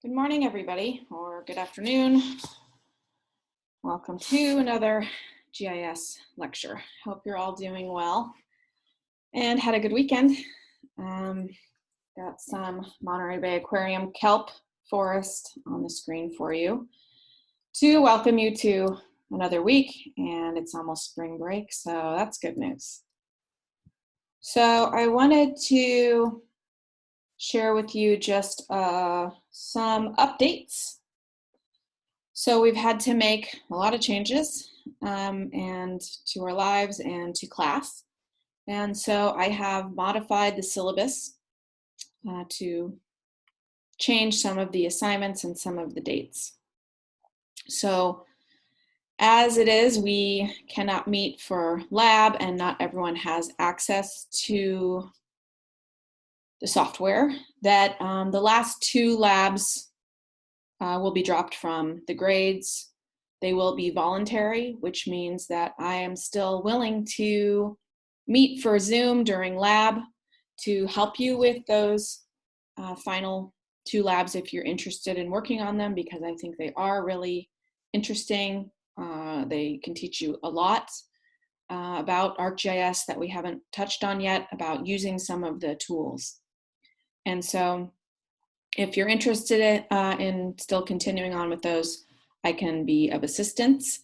Good morning, everybody, or good afternoon. Welcome to another GIS lecture. Hope you're all doing well and had a good weekend. Got some Monterey Bay Aquarium kelp forest on the screen for you to welcome you to another week, and it's almost spring break, so that's good news. So I wanted to share with you just some updates. So we've had to make a lot of changes and to our lives and to class. And so I have modified the syllabus to change some of the assignments and some of the dates. So as it is, we cannot meet for lab and not everyone has access to the software. That the last two labs will be dropped from the grades. They will be voluntary, which means that I am still willing to meet for Zoom during lab to help you with those final two labs if you're interested in working on them, because I think they are really interesting. They can teach you a lot about ArcGIS that we haven't touched on yet, about using some of the tools. And so if you're interested in still continuing on with those, I can be of assistance.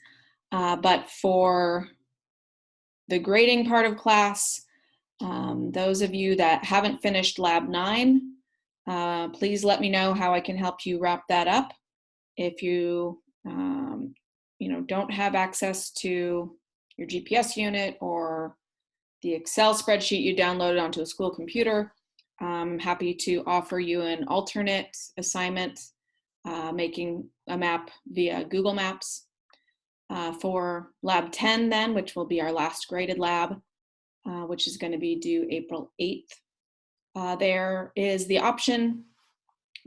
But for the grading part of class, those of you that haven't finished Lab 9, please let me know how I can help you wrap that up. If you don't have access to your GPS unit or the Excel spreadsheet you downloaded onto a school computer, I'm happy to offer you an alternate assignment, making a map via Google Maps for Lab 10 then, which will be our last graded lab, which is going to be due April 8th. There is the option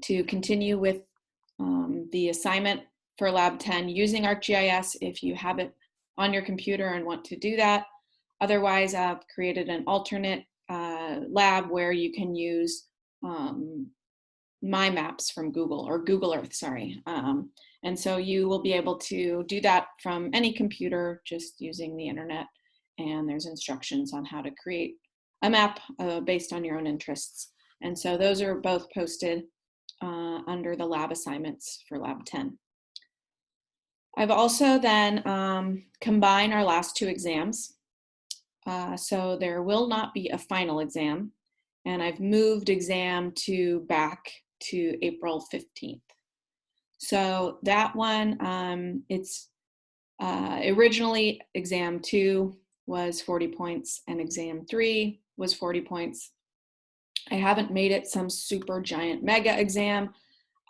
to continue with the assignment for Lab 10 using ArcGIS if you have it on your computer and want to do that. Otherwise, I've created an alternate lab where you can use My Maps from Google, or Google Earth, sorry. And so you will be able to do that from any computer just using the internet. And there's instructions on how to create a map based on your own interests. And so those are both posted under the lab assignments for Lab 10. I've also then combined our last two exams. So there will not be a final exam, and I've moved exam 2 back to April 15th. So that one, it's originally exam 2 was 40 points and exam 3 was 40 points. I haven't made it some super giant mega exam.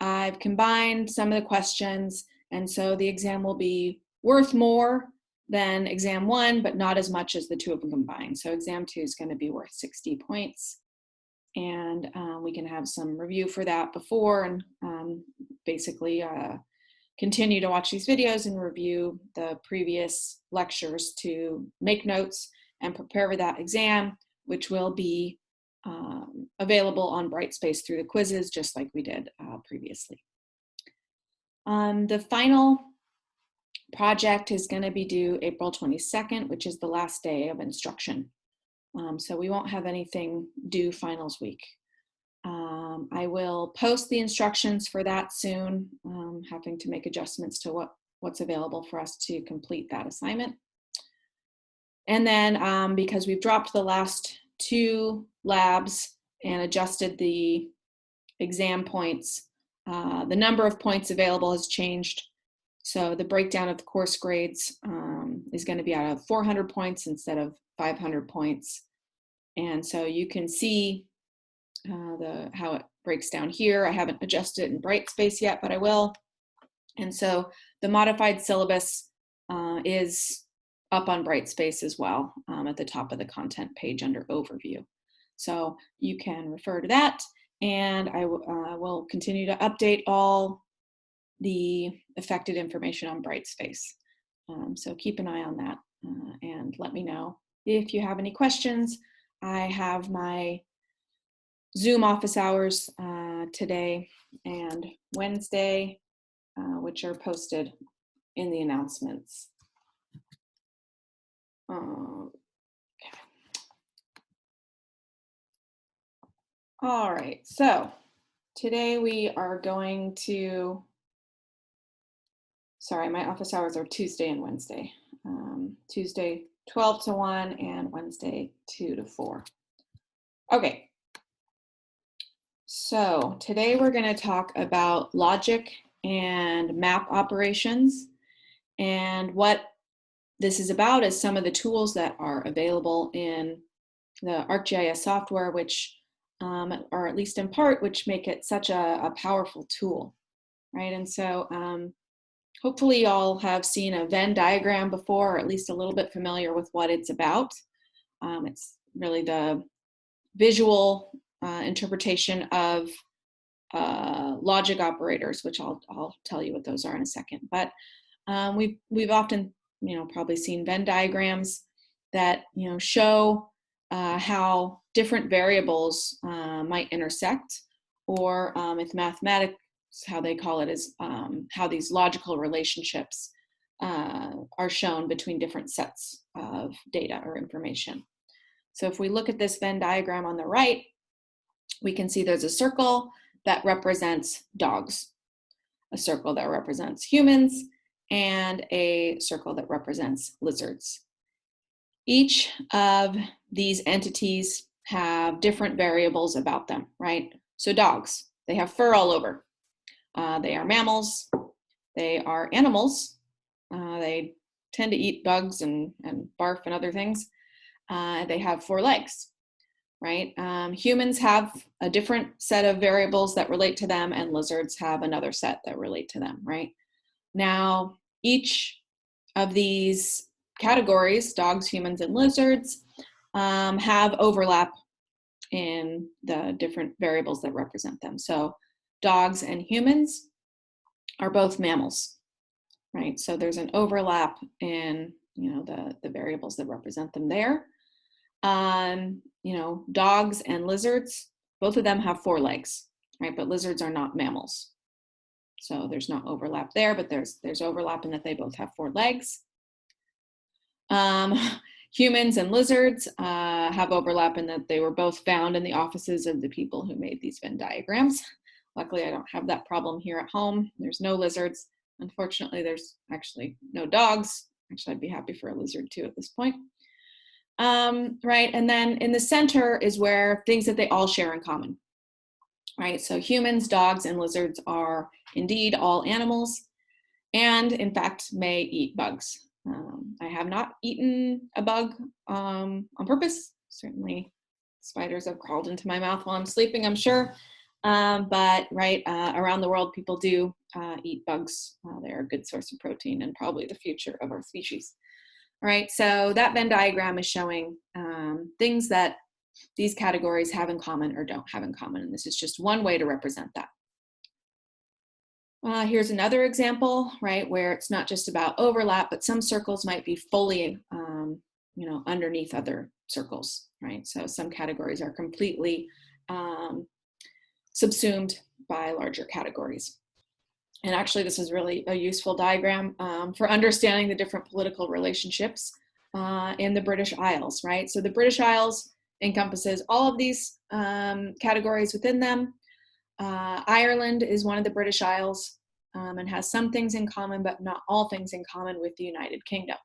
I've combined some of the questions, and so the exam will be worth more than exam 1, but not as much as the two of them combined. So exam 2 is going to be worth 60 points. And we can have some review for that before and basically continue to watch these videos and review the previous lectures to make notes and prepare for that exam, which will be available on Brightspace through the quizzes, just like we did previously. The final project is going to be due April 22nd, which is the last day of instruction. So we won't have anything due finals week. I will post the instructions for that soon, having to make adjustments to what's available for us to complete that assignment. And then because we've dropped the last two labs and adjusted the exam points, the number of points available has changed. So the breakdown of the course grades is going to be out of 400 points instead of 500 points. And so you can see how it breaks down here. I haven't adjusted it in Brightspace yet, but I will. And so the modified syllabus is up on Brightspace as well at the top of the content page under Overview. So you can refer to that, and I will continue to update all the affected information on Brightspace. So keep an eye on that and let me know if you have any questions. I have my Zoom office hours today and Wednesday, which are posted in the announcements. Okay. All right, so today we are going to, sorry, my office hours are Tuesday and Wednesday. Tuesday 12 to 1 and Wednesday 2 to 4. Okay, so today we're going to talk about logic and map operations. And what this is about is some of the tools that are available in the ArcGIS software, which, or at least in part, which make it such a powerful tool, right? And so hopefully y'all have seen a Venn diagram before, or at least a little bit familiar with what it's about. It's really the visual interpretation of logic operators, which I'll tell you what those are in a second. But we've often, probably seen Venn diagrams that, show how different variables might intersect, or with mathematics, how they call it is how these logical relationships are shown between different sets of data or information. So if we look at this Venn diagram on the right, we can see there's a circle that represents dogs, a circle that represents humans, and a circle that represents lizards. Each of these entities have different variables about them, right? So dogs, they have fur all over. They are mammals. They are animals. They tend to eat bugs and barf and other things. They have 4 legs, right? Humans have a different set of variables that relate to them, and lizards have another set that relate to them, right? Now, each of these categories, dogs, humans, and lizards, have overlap in the different variables that represent them. So dogs and humans are both mammals, right? So there's an overlap in, the variables that represent them there. Dogs and lizards, both of them have 4 legs, right? But lizards are not mammals. So there's no overlap there, but there's overlap in that they both have 4 legs. Humans and lizards have overlap in that they were both found in the offices of the people who made these Venn diagrams. Luckily, I don't have that problem here at home. There's no lizards. Unfortunately, there's actually no dogs. Actually, I'd be happy for a lizard too at this point. Right, and then in the center is where things that they all share in common, right? So humans, dogs, and lizards are indeed all animals, and in fact may eat bugs. I have not eaten a bug on purpose. Certainly spiders have crawled into my mouth while I'm sleeping, I'm sure. But right, around the world, people do eat bugs. They're a good source of protein and probably the future of our species. All right, so that Venn diagram is showing things that these categories have in common or don't have in common. And this is just one way to represent that. Here's another example, right, where it's not just about overlap, but some circles might be fully, underneath other circles, right? So some categories are completely subsumed by larger categories. And actually, this is really a useful diagram for understanding the different political relationships in the British Isles, right? So the British Isles encompasses all of these categories within them. Ireland is one of the British Isles and has some things in common, but not all things in common with the United Kingdom,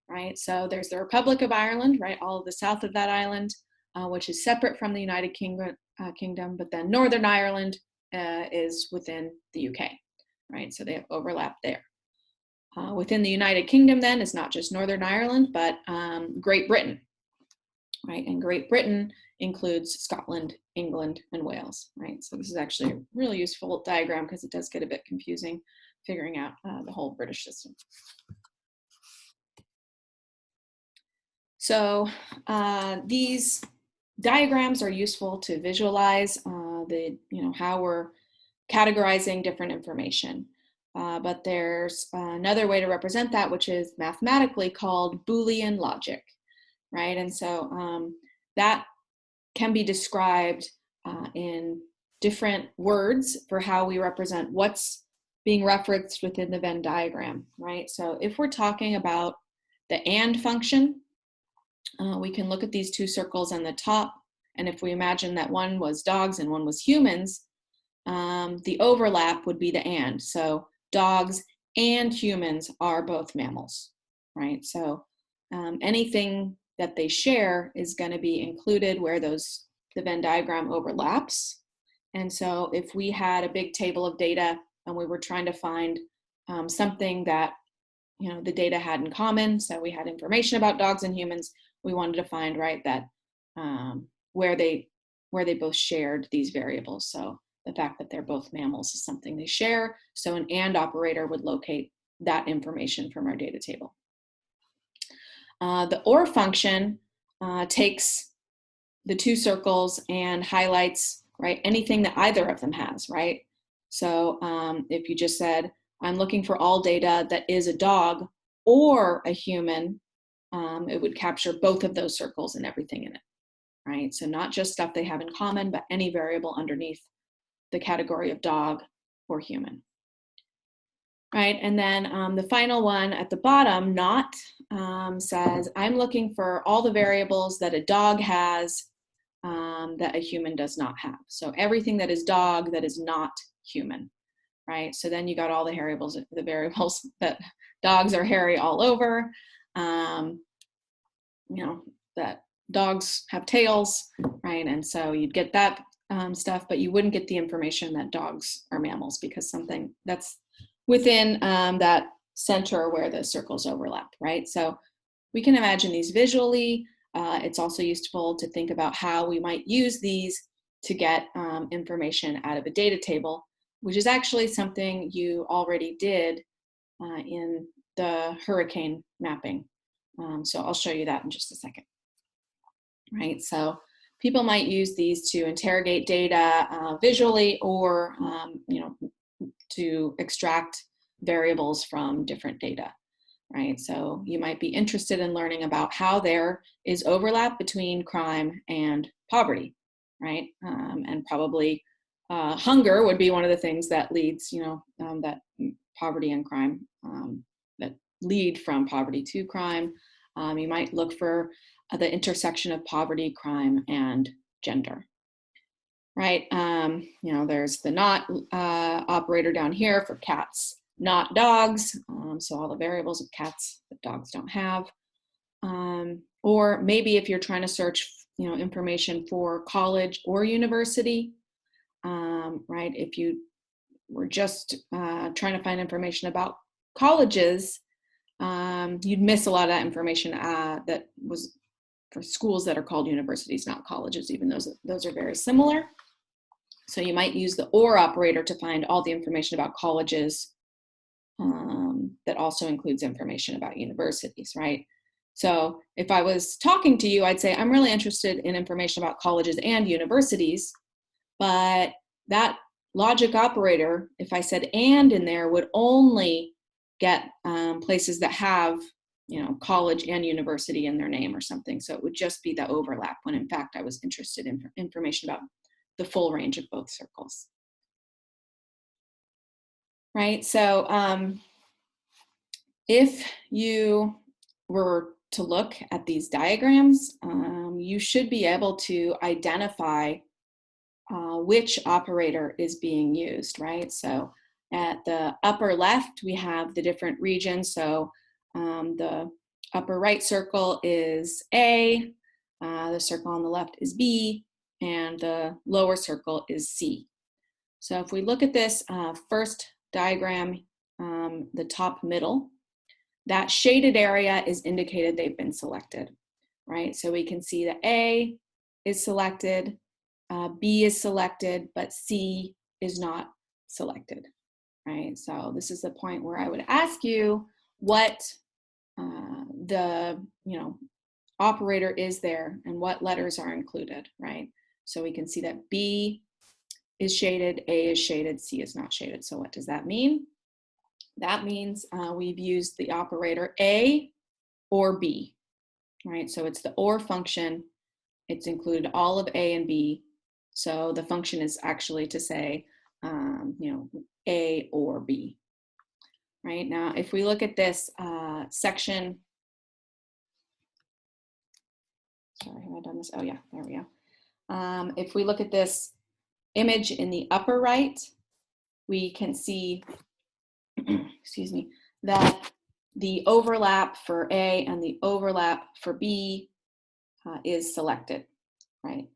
right? So there's the Republic of Ireland, right? All of the south of that island, which is separate from the United Kingdom, but then Northern Ireland is within the UK, right? So they have overlap there. Within the United Kingdom then is not just Northern Ireland, but Great Britain, right? And Great Britain includes Scotland, England, and Wales, right? So this is actually a really useful diagram because it does get a bit confusing figuring out the whole British system. So these diagrams are useful to visualize how we're categorizing different information. But there's another way to represent that, which is mathematically called Boolean logic, right? And so that can be described in different words for how we represent what's being referenced within the Venn diagram, right? So if we're talking about the AND function, we can look at these two circles on the top, and if we imagine that one was dogs and one was humans, the overlap would be the AND. So dogs and humans are both mammals, right? So anything that they share is going to be included where the Venn diagram overlaps. And so if we had a big table of data and we were trying to find something that the data had in common, so we had information about dogs and humans, we wanted to find, right, that where they both shared these variables. So the fact that they're both mammals is something they share. So an AND operator would locate that information from our data table. The OR function takes the two circles and highlights, right, anything that either of them has, right? So if you just said, I'm looking for all data that is a dog or a human, it would capture both of those circles and everything in it, right? So not just stuff they have in common, but any variable underneath the category of dog or human, right? And then the final one at the bottom, not, says, I'm looking for all the variables that a dog has that a human does not have. So everything that is dog that is not human, right? So then you got all the variables that dogs are hairy all over, that dogs have tails, right? And so you'd get that stuff, but you wouldn't get the information that dogs are mammals because something that's within that center where the circles overlap, right? So we can imagine these visually. It's also useful to think about how we might use these to get information out of a data table, which is actually something you already did in the hurricane mapping. So I'll show you that in just a second. Right, so people might use these to interrogate data visually or to extract variables from different data, right? So you might be interested in learning about how there is overlap between crime and poverty, right? And probably hunger would be one of the things that leads, that poverty and crime, that lead from poverty to crime. You might look for the intersection of poverty, crime, and gender, right? There's the not operator down here for cats, not dogs. So all the variables of cats that dogs don't have. Or maybe if you're trying to search, information for college or university, right? If you were just trying to find information about colleges, you'd miss a lot of that information that was for schools that are called universities, not colleges, even those are very similar. So you might use the OR operator to find all the information about colleges that also includes information about universities, right? So if I was talking to you, I'd say, I'm really interested in information about colleges and universities, but that logic operator, if I said and in there, would only get places that have college and university in their name or something. So it would just be the overlap when in fact I was interested in information about the full range of both circles. Right, so if you were to look at these diagrams, you should be able to identify which operator is being used, right? So at the upper left, we have the different regions. So the upper right circle is A, the circle on the left is B, and the lower circle is C. So if we look at this first diagram, the top middle, that shaded area is indicated they've been selected, right? So we can see that A is selected, B is selected, but C is not selected, right? So this is the point where I would ask you what the operator is there and what letters are included, right? So we can see that B is shaded, A is shaded, C is not shaded. So what does that mean? That means we've used the operator A or B, right? So it's the OR function. It's included all of A and B. So the function is actually to say, you know, A or B. Right now, if we look at this section, sorry, have I done this? Oh yeah, there we go. If we look at this image in the upper right, we can see, excuse me, that the overlap for A and the overlap for B is selected, right?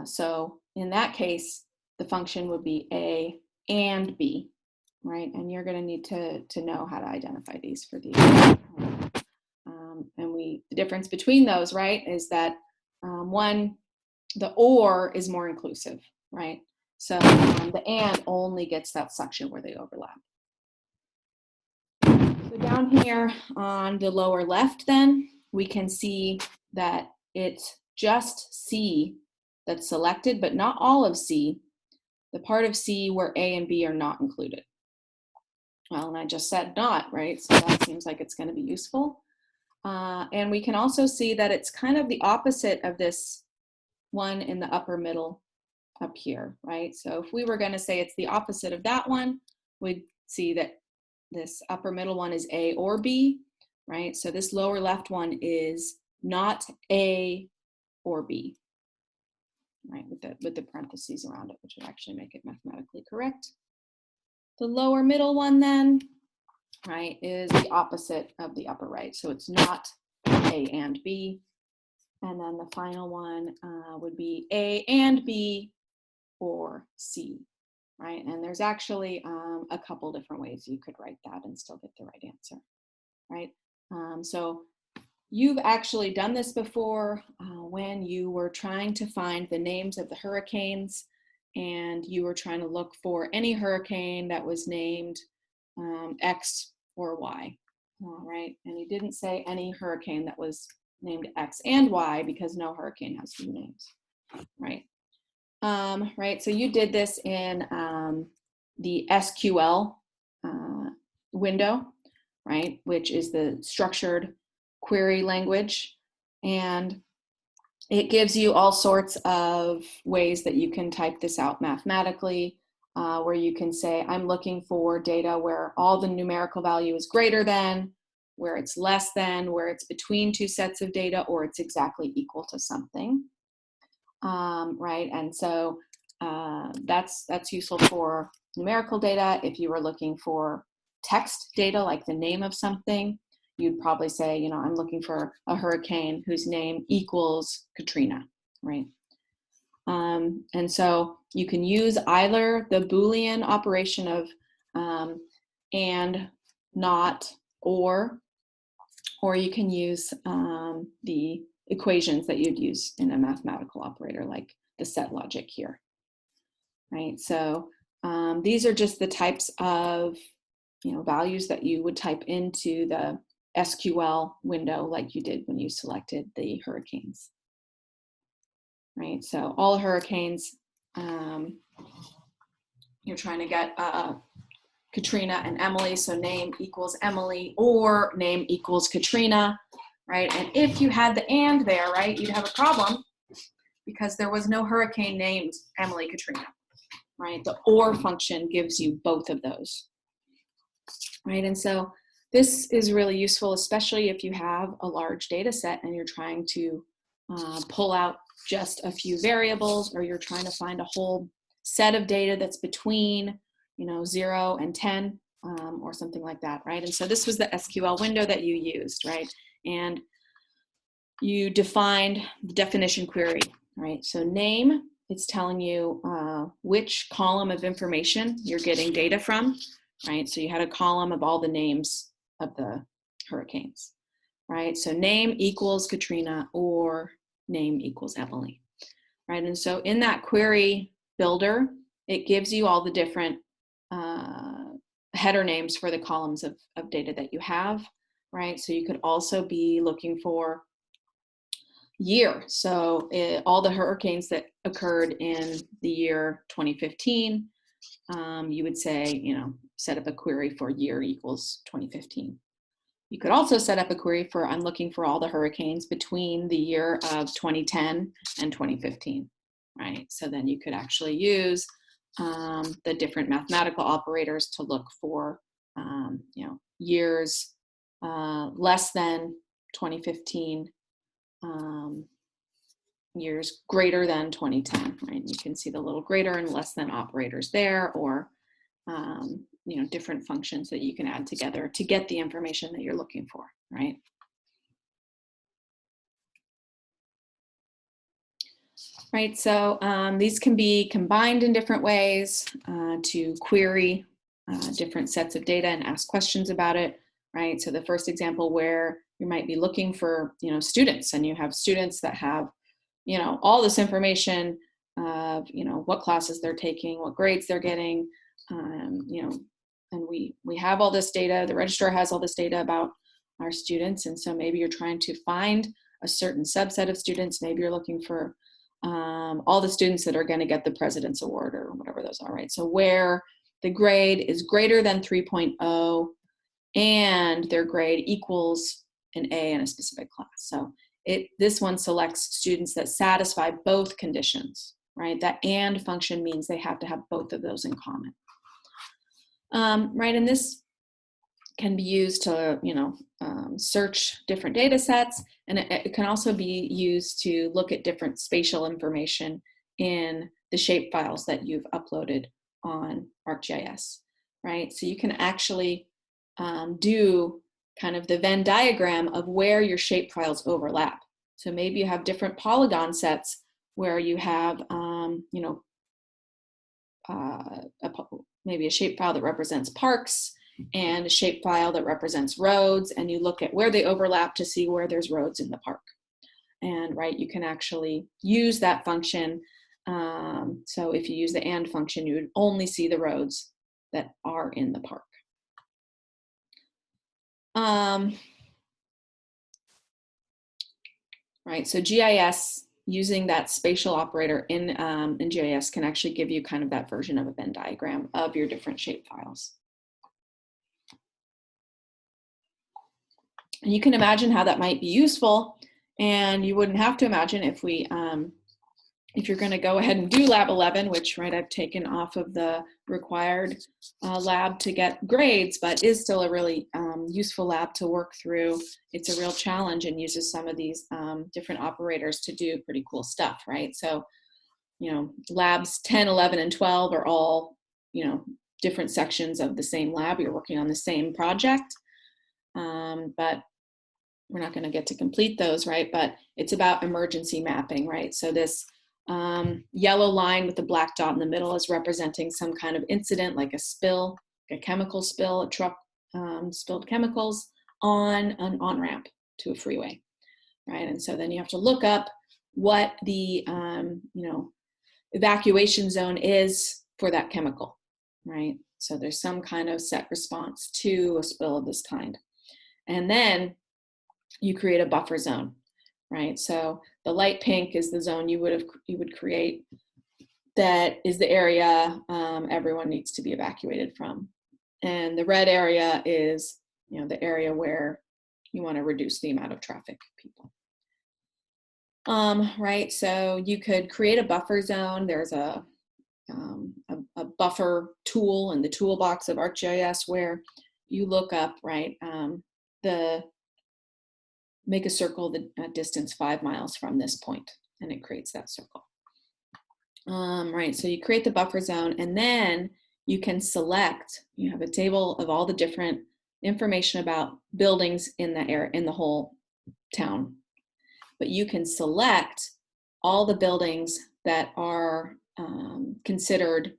So in that case, the function would be A and B, right? And you're going to need to know how to identify these for these. And the difference between those, right, is that one, the or is more inclusive, right? So the and only gets that section where they overlap. So down here on the lower left, then, we can see that it's just C that's selected, but not all of C, the part of C where A and B are not included. Well, and I just said not, right? So that seems like it's going to be useful. And we can also see that it's kind of the opposite of this one in the upper middle up here, right? So if we were going to say it's the opposite of that one, we'd see that this upper middle one is A or B, right? So this lower left one is not A or B, right? With the parentheses around it, which would actually make it mathematically correct. The lower middle one then, right, is the opposite of the upper right. So it's not A and B. And then the final one would be A and B or C, right? And there's actually a couple different ways you could write that and still get the right answer, right? So you've actually done this before when you were trying to find the names of the hurricanes and you were trying to look for any hurricane that was named X or Y, right? And you didn't say any hurricane that was named X and Y because no hurricane has two names, right? Right, so you did this in the SQL window, right, which is the structured query language. And it gives you all sorts of ways that you can type this out mathematically, where you can say, I'm looking for data where all the numerical value is greater than, where it's less than, where it's between two sets of data, or it's exactly equal to something. Right, and so that's useful for numerical data. If you were looking for text data, like the name of something, you'd probably say, you know, I'm looking for a hurricane whose name equals Katrina, right? And so you can use either the Boolean operation of and, not, or you can use the equations that you'd use in a mathematical operator, like the set logic here, right? So these are just the types of, you know, values that you would type into the SQL window like you did when you selected the hurricanes, right? So all hurricanes, you're trying to get Katrina and Emily, so name equals Emily or name equals Katrina, right? And if you had the and there, right, you'd have a problem because there was no hurricane named Emily Katrina, right? The or function gives you both of those, right? And so this is really useful, especially if you have a large data set and you're trying to pull out just a few variables, or you're trying to find a whole set of data that's between, you know, 0 and 10 or something like that, right? And so this was the SQL window that you used, right? And you defined the definition query, right? So name, it's telling you which column of information you're getting data from, right? So you had a column of all the names of the hurricanes, right? So name equals Katrina or name equals Emily, right? And so in that query builder, it gives you all the different header names for the columns of data that you have, right? So you could also be looking for year. So all the hurricanes that occurred in the year 2015, you would say, you know, set up a query for year equals 2015. You could also set up a query for, I'm looking for all the hurricanes between the year of 2010 and 2015. right? So then you could actually use the different mathematical operators to look for, years less than 2015, years greater than 2010, right? You can see the little greater and less than operators there, or different functions that you can add together to get the information that you're looking for, right? Right, so these can be combined in different ways to query different sets of data and ask questions about it, right? So the first example where you might be looking for, students, and you have students that have, all this information of, what classes they're taking, what grades they're getting, and we have all this data, the registrar has all this data about our students, and so maybe you're trying to find a certain subset of students, maybe you're looking for all the students that are going to get the President's Award or whatever those are, right? So where the grade is greater than 3.0 and their grade equals an A in a specific class. So this one selects students that satisfy both conditions, right? That and function means they have to have both of those in common. Right, and this can be used to, search different data sets, and it can also be used to look at different spatial information in the shape files that you've uploaded on ArcGIS, right? So you can actually do kind of the Venn diagram of where your shape files overlap. So maybe you have different polygon sets where you have, maybe a shape file that represents parks and a shape file that represents roads, and you look at where they overlap to see where there's roads in the park. And right, you can actually use that function. So if you use the and function, you would only see the roads that are in the park. Right, so GIS, using that spatial operator in GIS can actually give you kind of that version of a Venn diagram of your different shape files. And you can imagine how that might be useful, and you wouldn't have to imagine if we, if you're going to go ahead and do Lab 11, which, right, I've taken off of the required lab to get grades, but is still a really useful lab to work through. It's a real challenge and uses some of these different operators to do pretty cool stuff, right? So, labs 10, 11, and 12 are all, different sections of the same lab. You're working on the same project, but we're not going to get to complete those, right? But it's about emergency mapping, right? So this yellow line with the black dot in the middle is representing some kind of incident, like a spill, a chemical spill, a truck spilled chemicals on an on-ramp to a freeway, right? And so then you have to look up what the evacuation zone is for that chemical, right? So there's some kind of set response to a spill of this kind. And then you create a buffer zone, right? So the light pink is the zone you would create. That is the area everyone needs to be evacuated from. And the red area is, the area where you want to reduce the amount of traffic people. Right, so you could create a buffer zone. There's a buffer tool in the toolbox of ArcGIS where you look up, right, make a circle the distance 5 miles from this point, and it creates that circle. Right, so you create the buffer zone, and then you can select, you have a table of all the different information about buildings in the whole town. But you can select all the buildings that are considered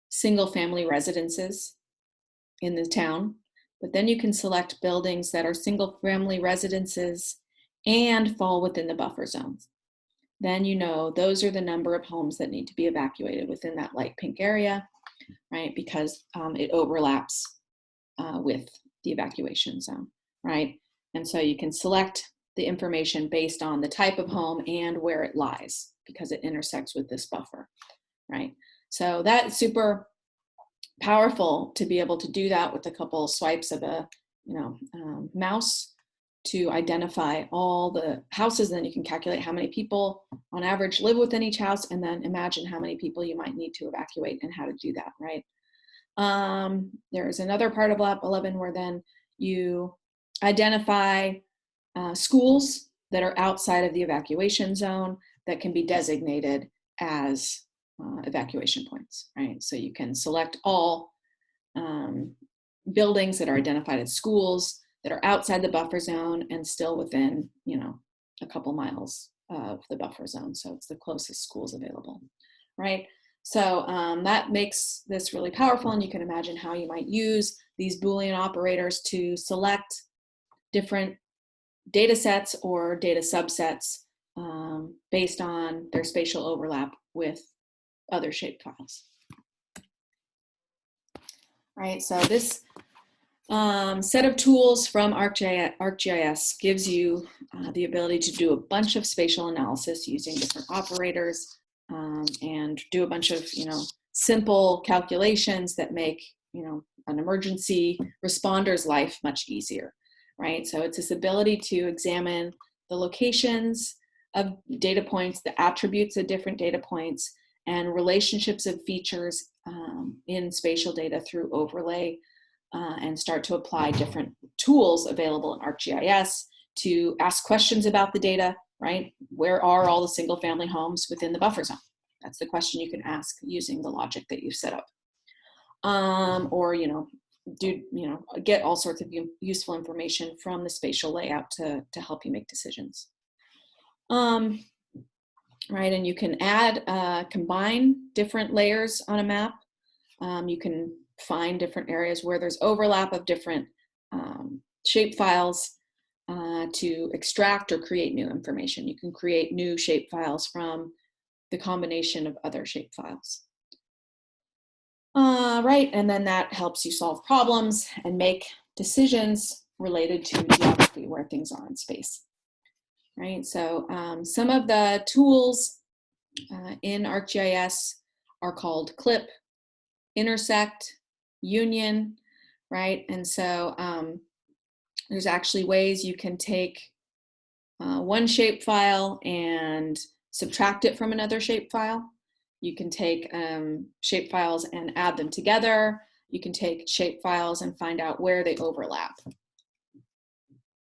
single-family residences in the town. But then you can select buildings that are single-family residences and fall within the buffer zones. Then those are the number of homes that need to be evacuated within that light pink area, right? Because it overlaps with the evacuation zone, right? And so you can select the information based on the type of home and where it lies, because it intersects with this buffer, right? So that's super powerful to be able to do that with a couple of swipes of a mouse to identify all the houses, and then you can calculate how many people on average live within each house, and then imagine how many people you might need to evacuate and how to do that, right? There's another part of Lab 11 where then you identify schools that are outside of the evacuation zone that can be designated as evacuation points, right? So you can select all buildings that are identified as schools that are outside the buffer zone and still within, a couple miles of the buffer zone. So it's the closest schools available, right? So that makes this really powerful, and you can imagine how you might use these Boolean operators to select different data sets or data subsets based on their spatial overlap with other shapefiles. Right, so this set of tools from ArcGIS gives you the ability to do a bunch of spatial analysis using different operators and do a bunch of simple calculations that make an emergency responder's life much easier, right? So it's this ability to examine the locations of data points, the attributes of different data points, and relationships of features in spatial data through overlay, and start to apply different tools available in ArcGIS to ask questions about the data, right? Where are all the single family homes within the buffer zone? That's the question you can ask using the logic that you've set up. Or, get all sorts of useful information from the spatial layout to help you make decisions. Right, and you can add, combine different layers on a map. You can find different areas where there's overlap of different shapefiles to extract or create new information. You can create new shapefiles from the combination of other shapefiles. Right, and then that helps you solve problems and make decisions related to geography, where things are in space. Right, so some of the tools in ArcGIS are called clip, intersect, union, right? And so there's actually ways you can take one shapefile and subtract it from another shapefile. You can take shapefiles and add them together. You can take shapefiles and find out where they overlap,